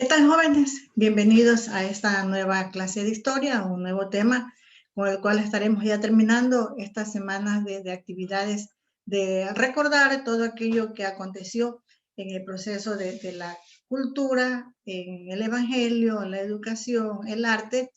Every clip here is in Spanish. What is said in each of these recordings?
¿Qué tal, jóvenes? Bienvenidos a esta nueva clase de historia, un nuevo tema con el cual estaremos ya terminando estas semanas de actividades de recordar todo aquello que aconteció en el proceso de la cultura, en el evangelio, en la educación, el arte,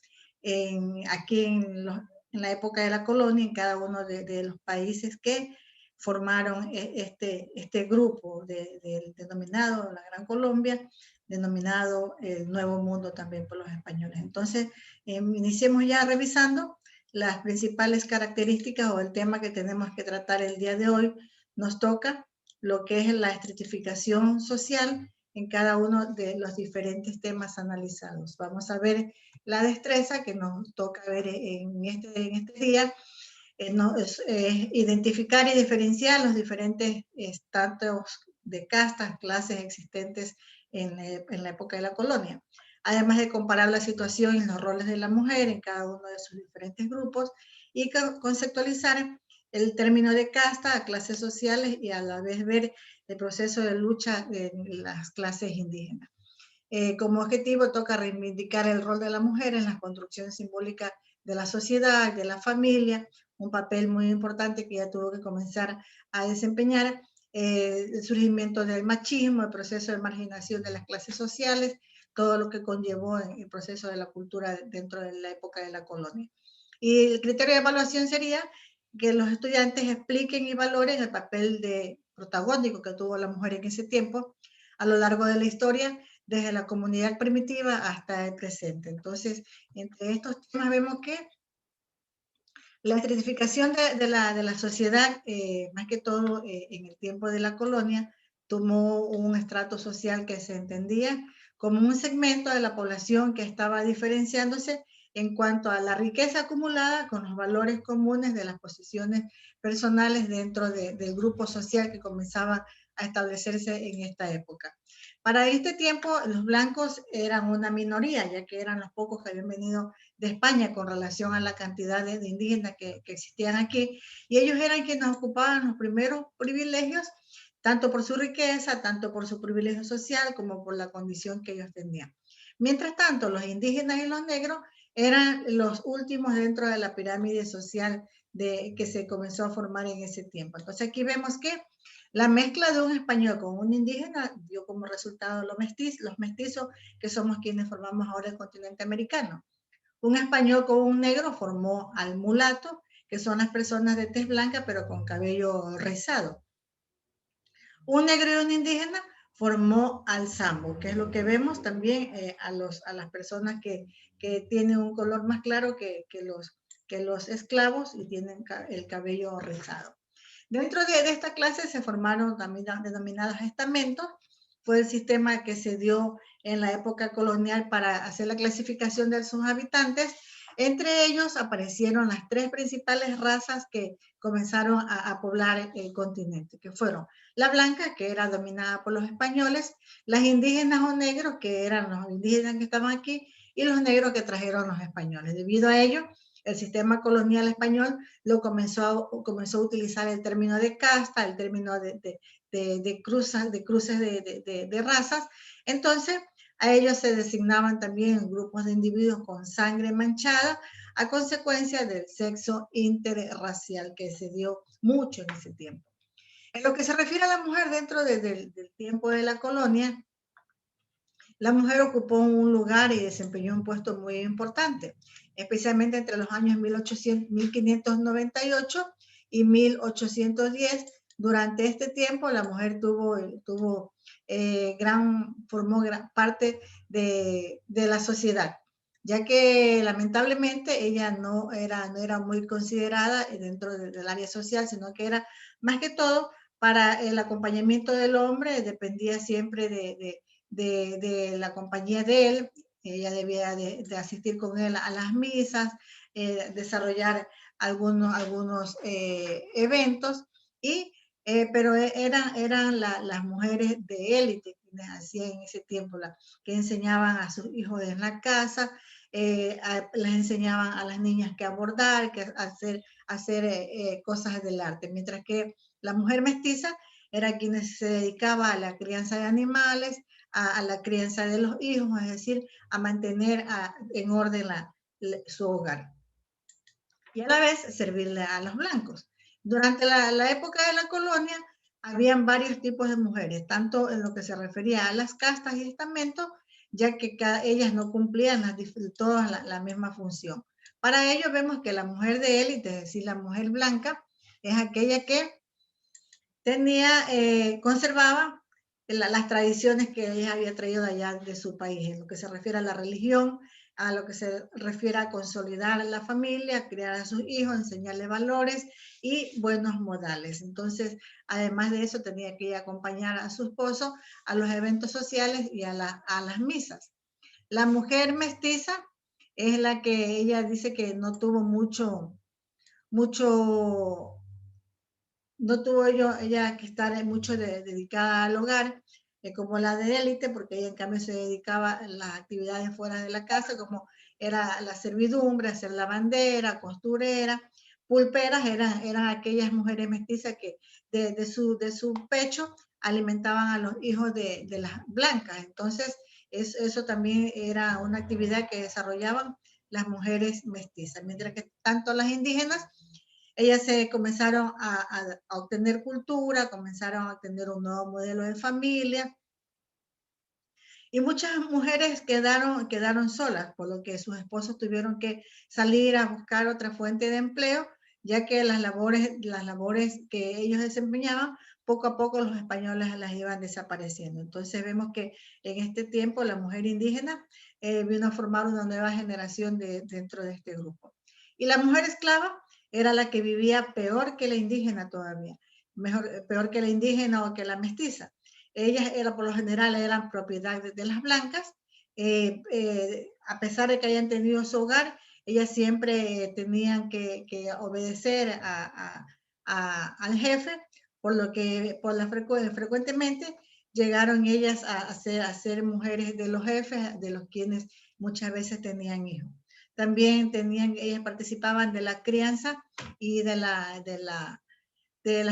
aquí en la época de la colonia, en cada uno de los países que formaron este grupo denominado la Gran Colombia, denominado Nuevo Mundo también por los españoles. Entonces, iniciemos ya revisando las principales características o el tema que tenemos que tratar el día de hoy. Nos toca lo que es la estratificación social en cada uno de los diferentes temas analizados. Vamos a ver la destreza que nos toca ver en este día, identificar y diferenciar los diferentes estratos de castas, clases existentes en la época de la colonia. Además de comparar la situación y los roles de la mujer en cada uno de sus diferentes grupos y conceptualizar el término de casta a clases sociales y a la vez ver el proceso de lucha de las clases indígenas. Como objetivo toca reivindicar el rol de la mujer en la construcción simbólica de la sociedad, de la familia, un papel muy importante que ya tuvo que comenzar a desempeñar, el surgimiento del machismo, el proceso de marginación de las clases sociales, todo lo que conllevó en el proceso de la cultura dentro de la época de la colonia. Y el criterio de evaluación sería que los estudiantes expliquen y valoren el papel protagónico que tuvo la mujer en ese tiempo a lo largo de la historia, desde la comunidad primitiva hasta el presente. Entonces, entre estos temas vemos que la estratificación de la sociedad, más que todo en el tiempo de la colonia, tomó un estrato social que se entendía como un segmento de la población que estaba diferenciándose en cuanto a la riqueza acumulada con los valores comunes de las posiciones personales dentro del grupo social que comenzaba a establecerse en esta época. Para este tiempo, los blancos eran una minoría, ya que eran los pocos que habían venido de España con relación a la cantidad de indígenas que existían aquí, y ellos eran quienes ocupaban los primeros privilegios, tanto por su riqueza, tanto por su privilegio social, como por la condición que ellos tenían. Mientras tanto, los indígenas y los negros eran los últimos dentro de la pirámide social que se comenzó a formar en ese tiempo. Entonces aquí vemos que la mezcla de un español con un indígena dio como resultado los mestizos, que somos quienes formamos ahora el continente americano. Un español con un negro formó al mulato, que son las personas de tez blanca pero con cabello rizado. Un negro y un indígena formó al sambo, que es lo que vemos también a las personas que tienen un color más claro que los esclavos y tienen el cabello rizado. Dentro de esta clase se formaron también denominados estamentos. Fue el sistema que se dio en la época colonial para hacer la clasificación de sus habitantes. Entre ellos aparecieron las tres principales razas que comenzaron a poblar el continente, que fueron la blanca, que era dominada por los españoles, las indígenas o negros, que eran los indígenas que estaban aquí, y los negros que trajeron los españoles. Debido a ello, el sistema colonial español comenzó a utilizar el término de casta, el término de cruces de razas. Entonces, a ellos se designaban también grupos de individuos con sangre manchada a consecuencia del sexo interracial que se dio mucho en ese tiempo. En lo que se refiere a la mujer dentro del tiempo de la colonia, la mujer ocupó un lugar y desempeñó un puesto muy importante, especialmente entre los años 1598 y 1810. Durante este tiempo, la mujer formó gran parte de la sociedad, ya que lamentablemente ella no era muy considerada dentro del área social, sino que era más que todo para el acompañamiento del hombre, dependía siempre de la compañía de él. Ella debía de asistir con él a las misas, desarrollar algunos eventos, pero eran las mujeres de élite quienes hacían en ese tiempo, que enseñaban a sus hijos en la casa, les enseñaban a las niñas que abordar, que hacer cosas del arte, mientras que la mujer mestiza era quien se dedicaba a la crianza de animales, a la crianza de los hijos, es decir, a mantener en orden su hogar. Y a la vez servirle a los blancos. Durante la época de la colonia, habían varios tipos de mujeres, tanto en lo que se refería a las castas y estamentos, ya que ellas no cumplían todas la misma función. Para ello vemos que la mujer de élite, es decir, la mujer blanca, es aquella que conservaba las tradiciones que ella había traído de allá de su país, en lo que se refiere a la religión, a lo que se refiere a consolidar la familia, a criar a sus hijos, enseñarles valores y buenos modales. Entonces, además de eso, tenía que acompañar a su esposo a los eventos sociales y a las misas. La mujer mestiza es la que ella dice que no tuvo no tuvo ella que estar mucho dedicada al hogar, como la de élite, porque ella en cambio se dedicaba a las actividades fuera de la casa, como era la servidumbre, hacer lavandera, costurera, pulperas, eran aquellas mujeres mestizas que de su pecho alimentaban a los hijos de las blancas. Entonces, eso también era una actividad que desarrollaban las mujeres mestizas, mientras que tanto las indígenas, ellas se comenzaron a obtener cultura, comenzaron a obtener un nuevo modelo de familia, y muchas mujeres quedaron solas, por lo que sus esposos tuvieron que salir a buscar otra fuente de empleo, ya que las labores que ellos desempeñaban, poco a poco los españoles las iban desapareciendo. Entonces vemos que en este tiempo la mujer indígena vino a formar una nueva generación dentro de este grupo. Y la mujer esclava era la que vivía peor que la indígena todavía, peor que la indígena o que la mestiza. Ellas por lo general eran propiedad de las blancas, a pesar de que hayan tenido su hogar, ellas siempre tenían que obedecer al jefe, por lo que frecuentemente llegaron ellas a ser mujeres de los jefes, de los quienes muchas veces tenían hijos. También ellas participaban de la crianza y de las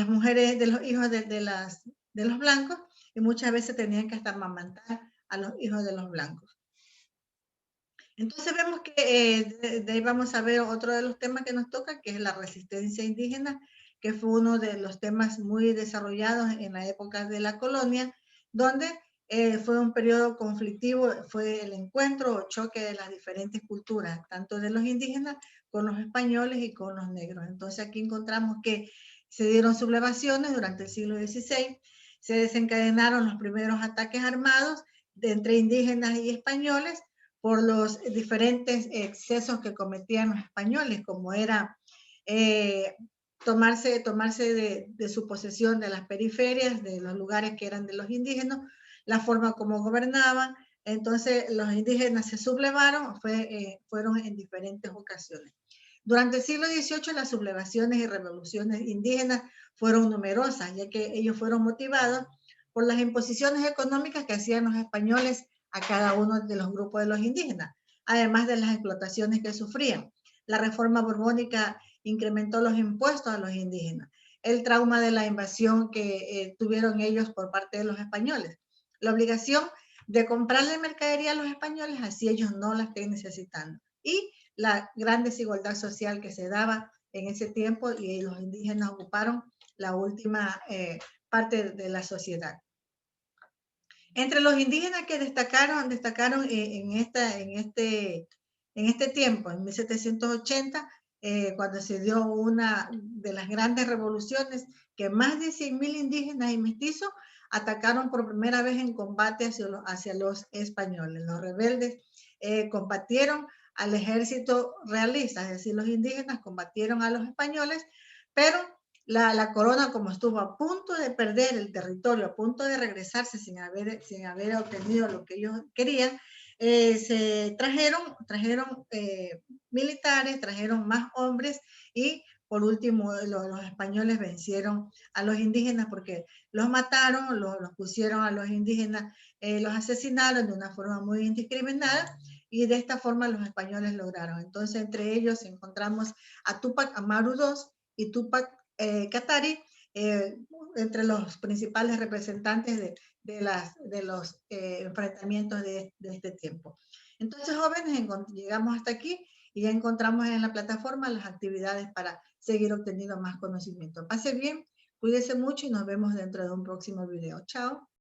mujeres, de los hijos de los blancos, y muchas veces tenían que hasta amamantar a los hijos de los blancos. Entonces vemos que de ahí vamos a ver otro de los temas que nos toca, que es la resistencia indígena, que fue uno de los temas muy desarrollados en la época de la colonia, donde fue un periodo conflictivo, fue el encuentro o choque de las diferentes culturas, tanto de los indígenas con los españoles y con los negros. Entonces aquí encontramos que se dieron sublevaciones durante el siglo XVI, se desencadenaron los primeros ataques armados entre indígenas y españoles por los diferentes excesos que cometían los españoles, como era tomarse de su posesión de las periferias, de los lugares que eran de los indígenas, la forma como gobernaban. Entonces los indígenas se sublevaron, fueron en diferentes ocasiones. Durante el siglo XVIII las sublevaciones y revoluciones indígenas fueron numerosas, ya que ellos fueron motivados por las imposiciones económicas que hacían los españoles a cada uno de los grupos de los indígenas, además de las explotaciones que sufrían. La reforma borbónica incrementó los impuestos a los indígenas, el trauma de la invasión que tuvieron ellos por parte de los españoles, la obligación de comprarle mercadería a los españoles, así ellos no la estén necesitando, y la gran desigualdad social que se daba en ese tiempo, y los indígenas ocuparon la última parte de la sociedad. Entre los indígenas que destacaron en este tiempo, en 1780, cuando se dio una de las grandes revoluciones, que más de 100.000 indígenas y mestizos atacaron por primera vez en combate hacia los españoles. Los rebeldes combatieron al ejército realista, es decir, los indígenas combatieron a los españoles, pero la corona, como estuvo a punto de perder el territorio, a punto de regresarse sin haber obtenido lo que ellos querían, se trajeron militares, trajeron más hombres, y por último los españoles vencieron a los indígenas porque los mataron, los pusieron a los indígenas, los asesinaron de una forma muy indiscriminada, y de esta forma los españoles lograron. Entonces entre ellos encontramos a Túpac Amaru II y Túpac Katari, eh, entre los principales representantes de los enfrentamientos de este tiempo. Entonces, jóvenes, llegamos hasta aquí y ya encontramos en la plataforma las actividades para seguir obteniendo más conocimiento. Pase bien, cuídese mucho y nos vemos dentro de un próximo video. Chao.